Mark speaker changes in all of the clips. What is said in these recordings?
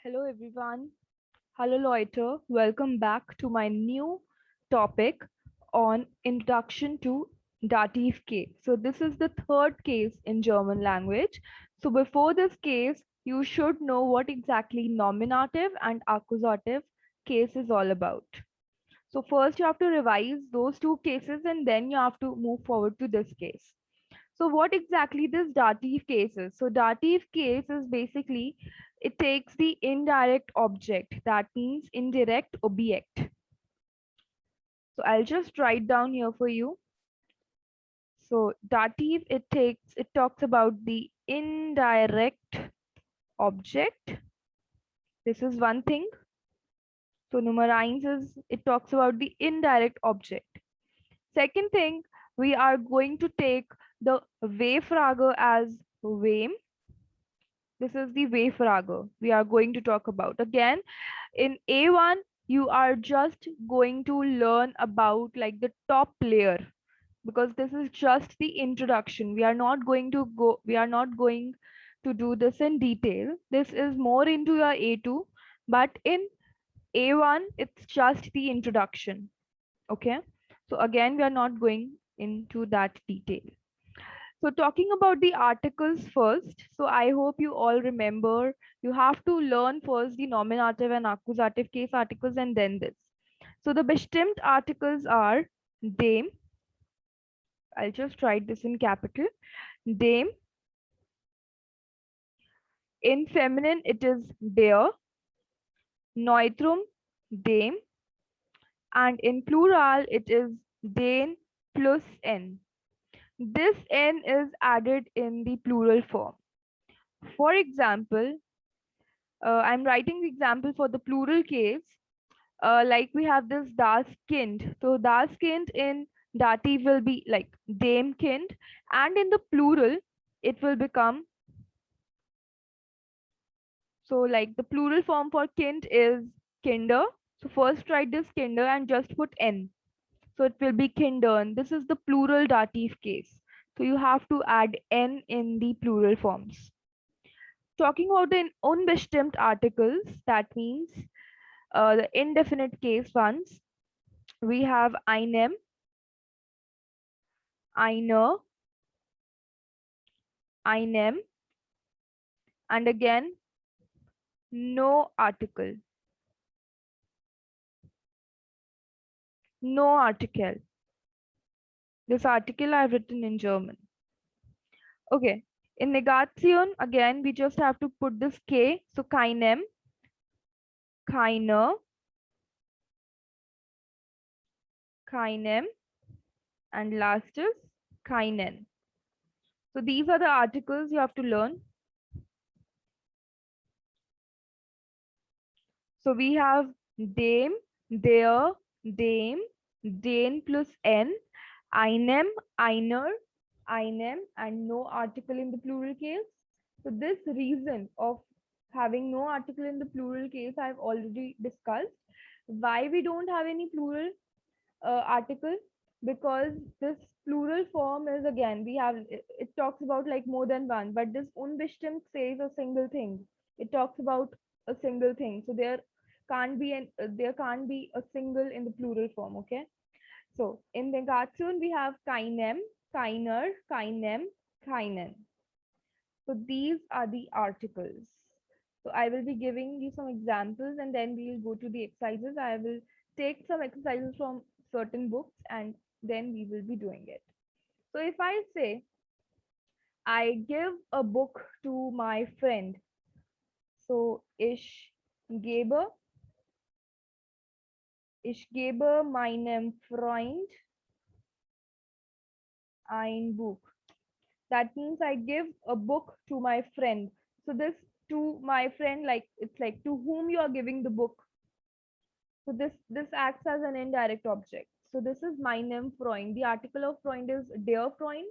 Speaker 1: Hello, everyone. Hello, Loiter. Welcome back to my new topic on Introduction to Dative case. So, this is the third case in German language. So, before this case, you should know what exactly nominative and accusative case is all about. So, first, you have to revise those two cases and then you have to move forward to this case. So what exactly this dative case is? So dative case is basically it takes the indirect object, that means indirect object. So I'll just write down here for you. So dative it talks about the indirect object. This is one thing. So numerines is it talks about the indirect object. Second thing, we are going to take the Wavefrage as Wame. This is the Wavefrage we are going to talk about. Again, in A1, you are just going to learn about like the top layer because this is just the introduction. We are not going to do this in detail. This is more into your A2, but in A1, it's just the introduction. Okay. So again, we are not going into that detail. So talking about the articles first, so I hope you all remember you have to learn first the nominative and accusative case articles and then this. So the bestimmt articles are dem, I'll just write this in capital, dem, in feminine it is der, neutrum, dem, and in plural it is den plus n. This n is added in the plural form. For example, I'm writing the example for the plural case. Like we have this das Kind. So das Kind in dative will be like dem Kind, and in the plural it will become, so like the plural form for Kind is Kinder. So first write this Kinder and just put n. So it will be Kindern. This is the plural dative case. So you have to add n in the plural forms. Talking about the unbestimmt articles, that means the indefinite case ones, we have einem, einer, einem, and again no article, no article. This article I've written in German. Okay. In negation, again we just have to put this k. So keinem, keiner, keinem, and last is keinen. So these are the articles you have to learn. So we have dem, der, dem, den plus n, einem, einer, einem, and no article in the plural case. So this reason of having no article in the plural case I've already discussed. Why we don't have any plural article? Because this plural form is, again we have it talks about like more than one, but this unbestimmt says a single thing. It talks about a single thing. So there can't be a single in the plural form. Okay. So in negation we have keinem, keiner, keinem, keinen. So these are the articles. So I will be giving you some examples and then we'll go to the exercises. I will take some exercises from certain books and then we will be doing it. So if I say I give a book to my friend, so ich gebe meinem Freund ein Buch. That means I give a book to my friend. So this to my friend, like it's like to whom you are giving the book. So this acts as an indirect object. So this is meinem Freund. The article of Freund is der Freund.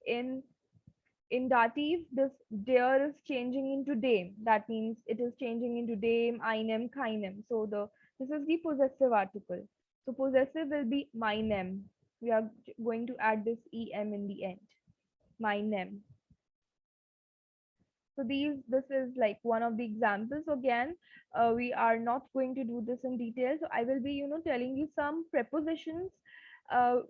Speaker 1: In dative, this der is changing into dem. That means it is changing into dem, einem, keinem. So this is the possessive article. So possessive will be meinem. We are going to add this em in the end. Meinem. So this is like one of the examples. Again, we are not going to do this in detail. So I will be, telling you some prepositions.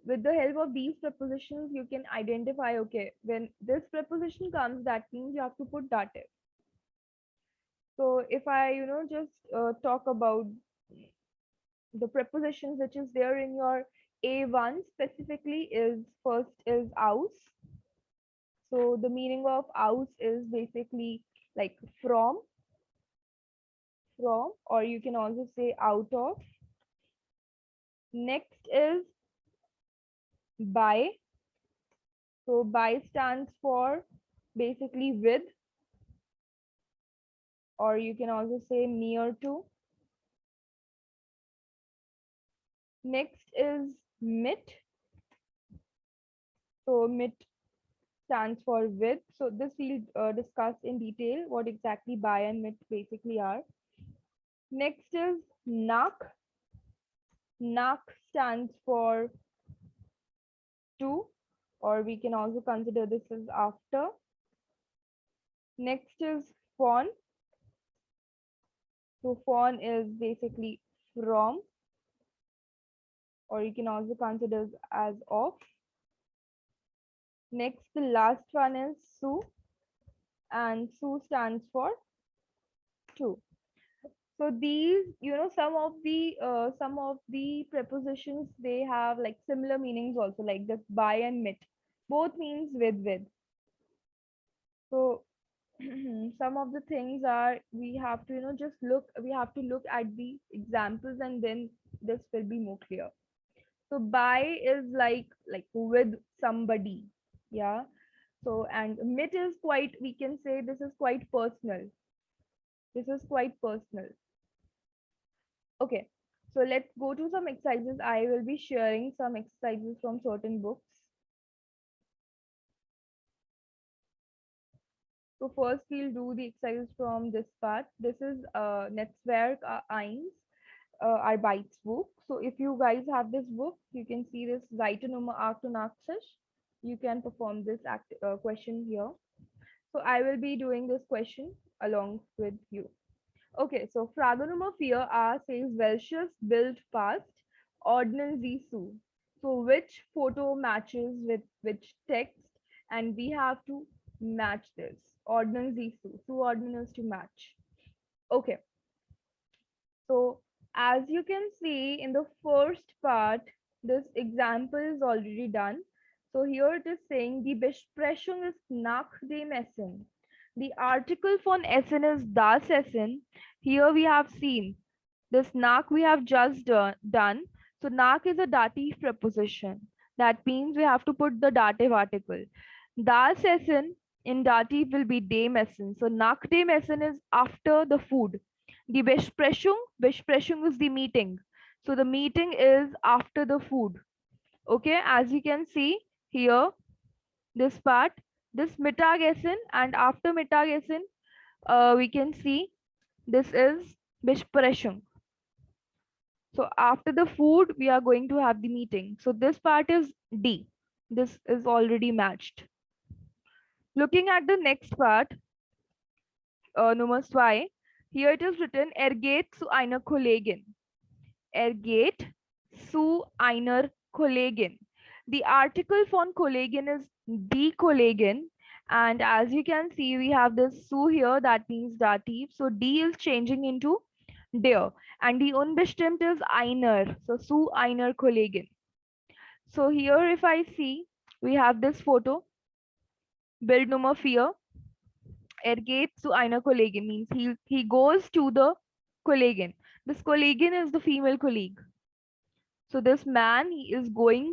Speaker 1: With the help of these prepositions, you can identify, okay, when this preposition comes, that means you have to put dative. So if I, just talk about the prepositions which is there in your A1 specifically is first is aus. So the meaning of aus is basically like from, or you can also say out of. Next is by. So by stands for basically with, or you can also say near to. Next is mit. So mit stands for with. So this we'll discuss in detail what exactly by and mit basically are. Next is nak. Nak stands for to, or we can also consider this as after. Next is fon. So fon is basically from, or you can also consider as of. Next, the last one is su, and su stands for to. So these, some of the prepositions, they have like similar meanings also, like this by and mit. Both means with. So some of the things are we have to just look we have to look at the examples, and then this will be more clear. So by is like with somebody, yeah. So and mit is quite, we can say this is quite personal. This is quite personal. Okay, so let's go to some exercises. I will be sharing some exercises from certain books. So first we'll do the exercises from this part. This is Netzwerk eins, Arbeitsbuch. So if you guys have this book, you can see this Seite Nummer 88. You can perform this question here. So I will be doing this question along with you. Okay, so Frage Nummer 4a says welches Bild passt, ordnen Sie zu. So which photo matches with which text, and we have to match this. Ordnen Sie zu. Zuordnen is to match. Okay, so as you can see in the first part, this example is already done. So here it is saying die Besprechung ist nach dem Essen. The article von Essen is das Essen. Here we have seen this nach we have just done. So nach is a dative preposition. That means we have to put the dative article. Das Essen in dative will be dem Essen. So nach dem Essen is after the food. The Besprechung is the meeting. So the meeting is after the food. Okay, as you can see here, this part, this Mittagessen, and after Mittagessen, we can see this is Besprechung. So after the food, we are going to have the meeting. So this part is D. This is already matched. Looking at the next part, Nummer 2, here it is written, geht zu einer Kollegin. Geht zu einer Kollegin. The article von Kollegin is die Kollegin. And as you can see, we have this zu here, that means dative. So die is changing into der. And die unbestimmt is einer. So zu einer Kollegin. So here if I see, we have this photo. Bild Nummer 4. Geht zu einer Kollegin means he goes to the Kollegin. This Kollegin is the female colleague. So this man, he is going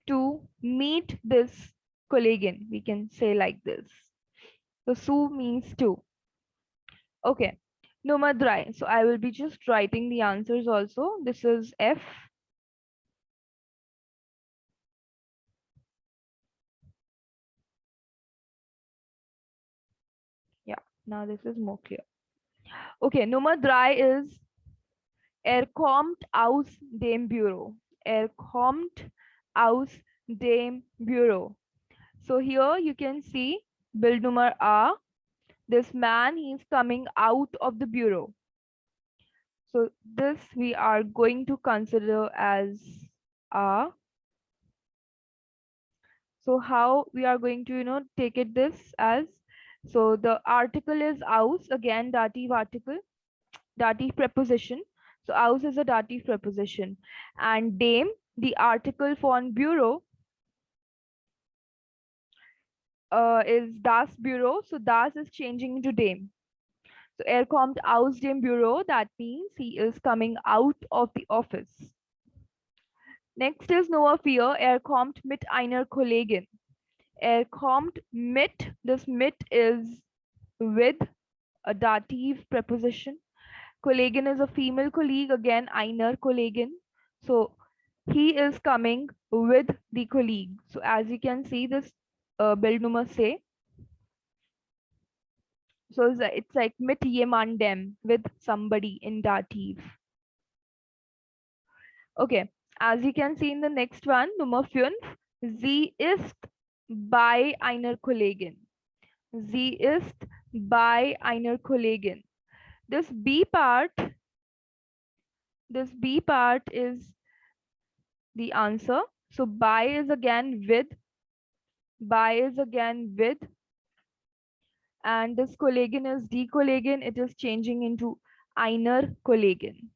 Speaker 1: to meet this Kollegin. We can say like this. So su means to. Okay. Nummer 3. So I will be just writing the answers also. This is F. Yeah, now this is more clear. Okay, Nummer 3 is kommt aus dem Büro. Kommt aus dem Büro. So here you can see Bild Nummer A. This man, he's coming out of the bureau. So this we are going to consider as a, so how we are going to, take it this as, so the article is aus, again dative article, dative preposition. So aus is a dative preposition, and dem, the article von bureau, is das bureau. So das is changing into dem. So er kommt aus dem Büro, that means he is coming out of the office. Next is no fear, er kommt mit einer Kollegin. Er kommt mit, this mit is with a dative preposition. Kollegin is a female colleague, again einer Kollegin. So he is coming with the colleague. So as you can see, this Bildnummer say, so it's like mit jemandem, with somebody in dative. Okay, as you can see in the next one, Nummer 5, sie ist bei einer Kollegin. Sie ist bei einer Kollegin. This B part is the answer. So by is again with, and this Kollegin is die Kollegin. It is changing into einer Kollegin.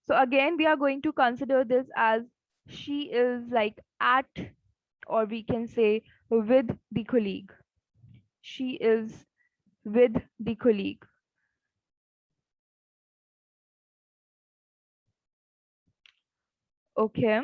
Speaker 1: So again, we are going to consider this as she is like at, or we can say with the colleague. She is with the colleague. Okay.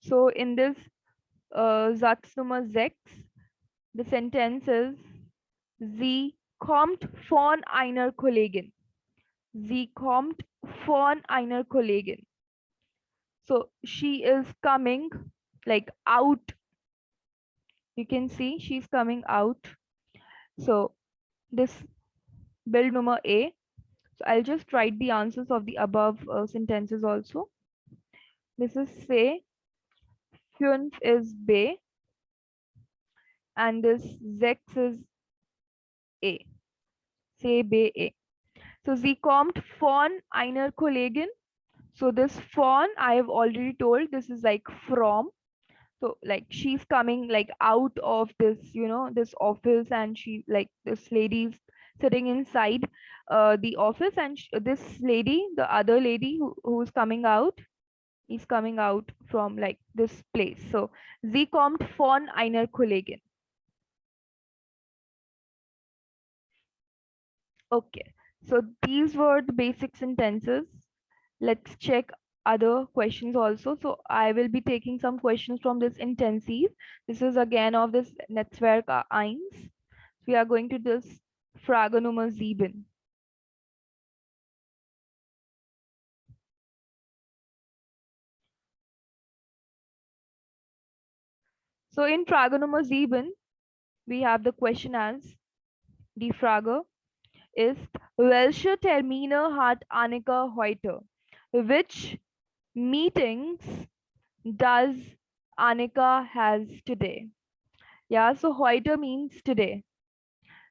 Speaker 1: So in this Satz Nummer 6, the sentence is, sie kommt von einer Kollegin. Sie kommt von einer Kollegin. So she is coming like out. You can see she's coming out. So this Bildnummer A. So I'll just write the answers of the above sentences also. This is say, 5 is B, and this 6 is A. Say B A. So sie kommt von einer Kollegin. So this von, I have already told, this is like from. So like she's coming like out of this, this office, and she, like this lady's sitting inside the office, and this lady, the other lady who's coming out, is coming out from like this place. So sie kommt von einer Kollegin. Okay, so these were the basic sentences. Let's check other questions also. So I will be taking some questions from this intensive. This is again of this Netzwerk 1. We are going to this Frage Nummer 7. So in Frage Nummer 7, we have the question as, die Frage ist, welche Termine hat Annika heute? Which meetings does Annika has today? Yeah, so heute means today.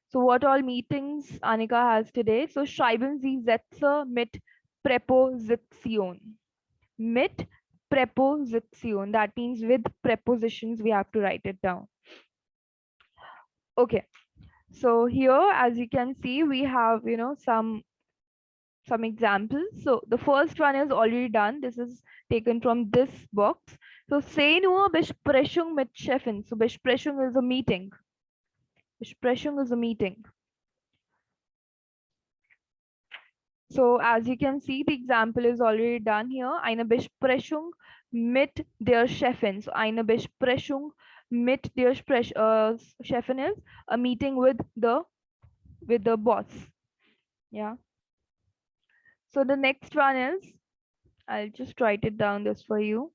Speaker 1: So what all meetings Annika has today? So schreiben Sie Sätze mit Präposition. Mit Präposition. That means with prepositions, we have to write it down. Okay. So here, as you can see, we have, some examples. So the first one is already done. This is taken from this box. So say nur Besprechung mit Chefin. So Besprechung is a meeting. Besprechung is a meeting. So as you can see, the example is already done here. Eine Besprechung mit der Chefin. So eine Besprechung mit der Chefin is a meeting with the boss. Yeah. So the next one is, I'll just write it down this for you.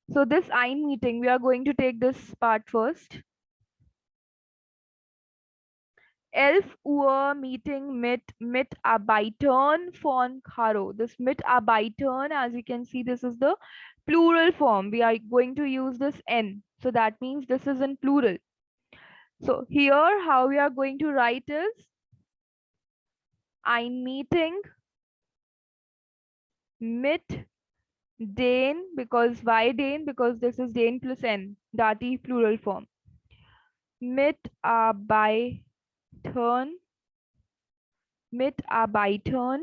Speaker 1: So this ein meeting, we are going to take this part first. 11 Uhr Meeting mit Mitarbeitern von Caro. This Mitarbeitern, as you can see, this is the plural form. We are going to use this N. So that means this is in plural. So here how we are going to write is ein meeting mit den, because why den? Because this is den plus n, Dative plural form. Mitarbeitern, Mitarbeitern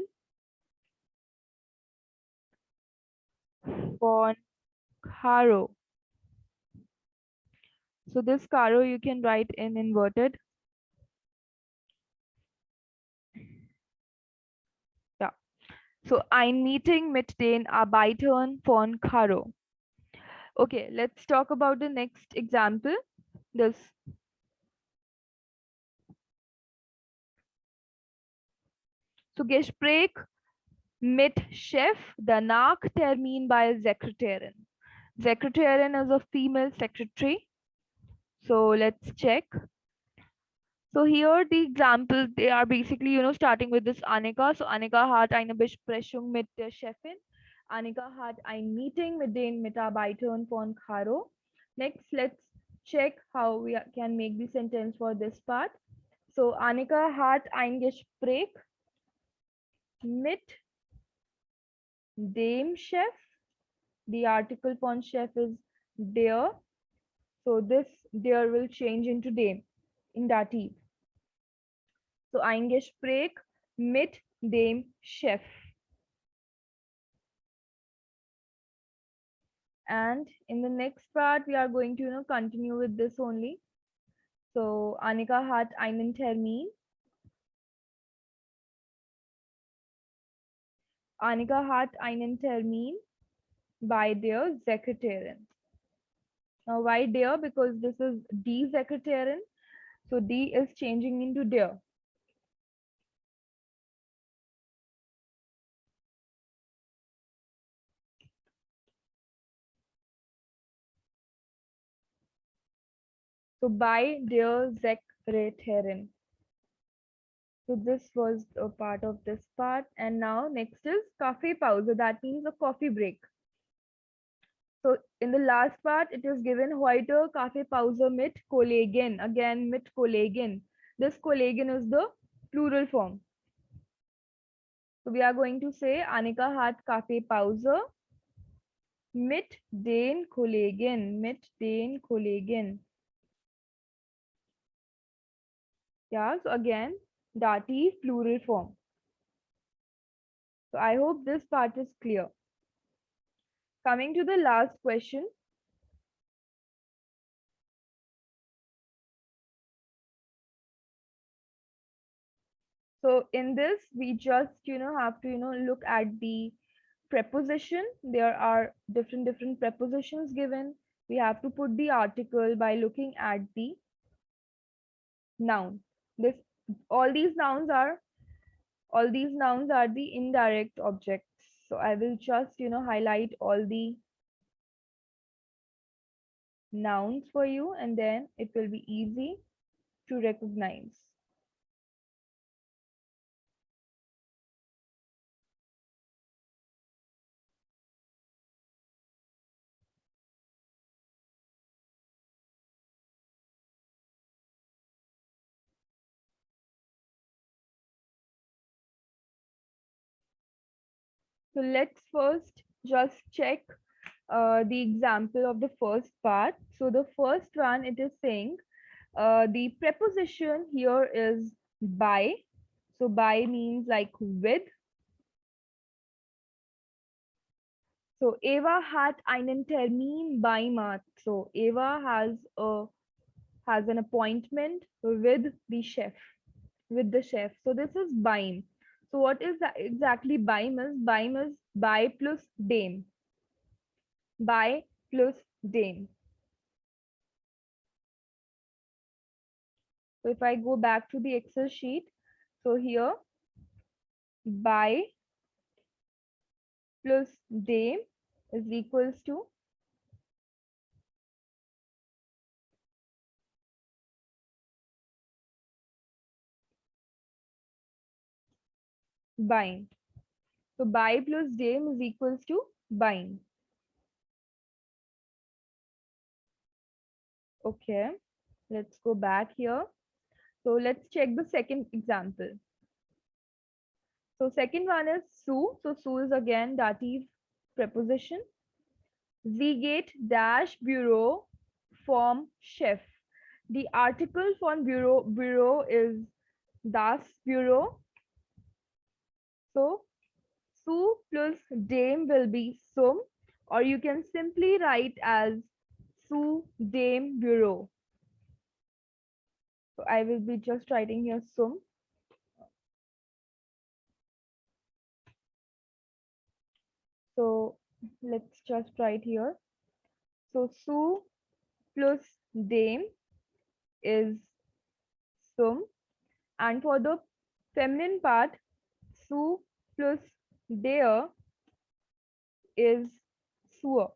Speaker 1: von Caro. So this Caro you can write in inverted. Yeah. So ein Meeting mit den Arbeitern von Caro. Okay, let's talk about the next example. This. So Gespräch mit Chef, danach Termin bei Sekretärin. Sekretärin is a female secretary. So let's check. So here the examples, they are basically, starting with this Annika. So Annika hat eine Besprechung mit der Chefin. Annika hat ein Meeting mit den Mitarbeitern von Caro. Next, let's check how we can make the sentence for this part. So Annika hat ein Gespräch mit dem Chef. The article von Chef is der. So this der will change into dem in dative. So ein Gespräch mit dem Chef. And in the next part, we are going to continue with this only. So Annika hat einen Termin. Annika hat einen Termin bei der Sekretärin. Now why der? Because this is die Sekretärin. So die is changing into der. So bei der Sekretärin. So this was a part of this part. And now next is Kaffeepause. That means a coffee break. So in the last part, it is given heute Kaffeepause mit Kollegen. Again, mit Kollegen. This Kollegen is the plural form. So we are going to say Annika hat Kaffeepause mit den Kollegen. Mit den Kollegen. Yeah, so again, dative plural form. So I hope this part is clear. Coming to the last question. So in this, we just, have to, look at the preposition. There are different prepositions given. We have to put the article by looking at the noun. This, all these nouns are the indirect objects. So I will just, highlight all the nouns for you, and then it will be easy to recognize. So let's first just check the example of the first part. So the first one, it is saying the preposition here is by. So by means like with. So Eva hat einen Termin bei Matt. So Eva has an appointment with the chef. With the chef. So this is beim. So what is that exactly beim is? Beim is by plus dem. By plus dem. So if I go back to the Excel sheet, so here by plus dem is equals to bind. So by plus dem is equals to bind. Okay. Let's go back here. So let's check the second example. So second one is su. So su is again dative preposition. Seagate dash bureau form chef. The article for bureau is das Bureau. So su plus dame will be sum, or you can simply write as su dame bureau. So I will be just writing here sum. So let's just write here. So su plus dame is sum, and for the feminine part, su plus dare is suor.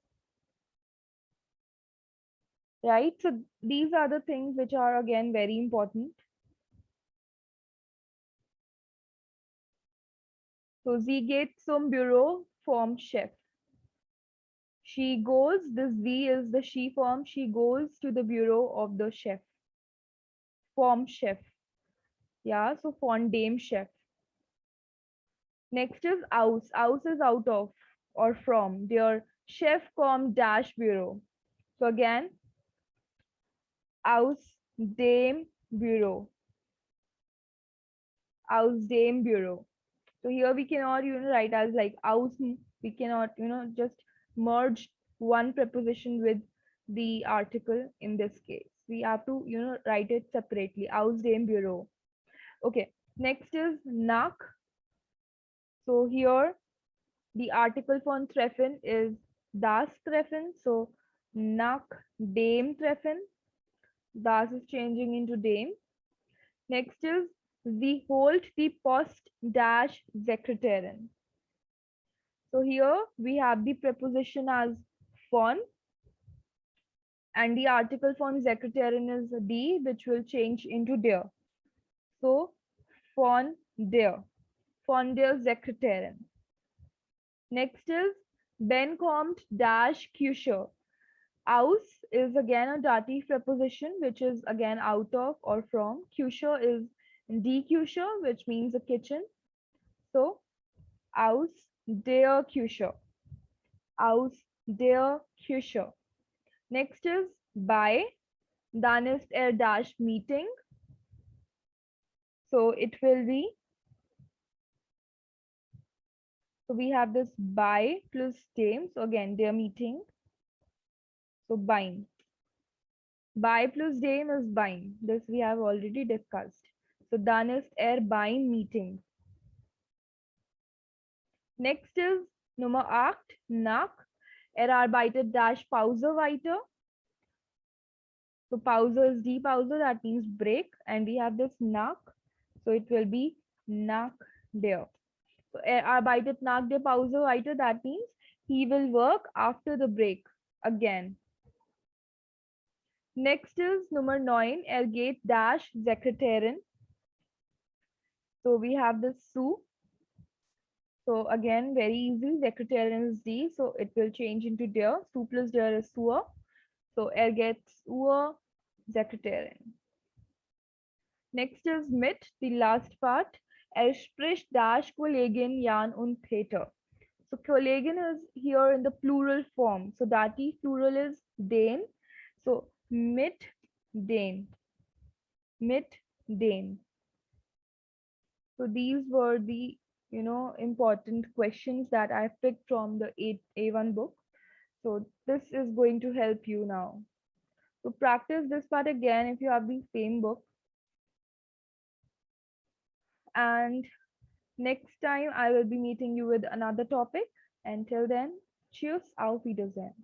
Speaker 1: Right? So these are the things which are again very important. So sie geht zum Büro vom Chef. She goes, this Z is the she form, she goes to the bureau of the chef. Form chef. Yeah, so von dem chef. Next is aus. Aus is out of or from. Their chef com dash bureau. So again, aus dem Bureau. Aus dem Bureau. So here we cannot, write as like aus. We cannot, just merge one preposition with the article in this case. We have to, write it separately. Aus dem Bureau. Okay. Next is nach. So here the article von treffen is das Treffen. So nach dem Treffen. Das is changing into dem. Next is sie holt die Post dash Sekretärin. So here we have the preposition as von, and the article von Sekretärin is die, which will change into der. So von der Sekretärin. Next is Ben kommt dash Küche. Aus is again a dative preposition, which is again out of or from. Küche is die Küche, which means a kitchen. So aus der Küche. Aus der Küche. Next is bei. Dann ist dash meeting. So it will be. So we have this bei plus dem. So again, their meeting. So bein. Bei plus dem is bein. This we have already discussed. So dann ist beim meeting. Next is Nummer 8, nach. Arbeitet dash Pause weiter. So Pause is die Pause, that means break. And we have this nach. So it will be nach der. So arbeitet nach der Pause weiter, that means he will work after the break again. Next is Nummer 9, geht dash Sekretärin. So we have this su. So again, very easy. Sekretärin is D, so it will change into der. Su plus der is suer. So gets Uhr Sekretärin. Next is mit, the last part. Spricht dash Kollegin Jan und Peter. So Kollegin is here in the plural form. So dative plural is den. So mit den. Mit den. So these were the important questions that I picked from the A1 book. So this is going to help you now. So practice this part again if you have the same book. And next time I will be meeting you with another topic. Until then, cheers, auf Wiedersehen.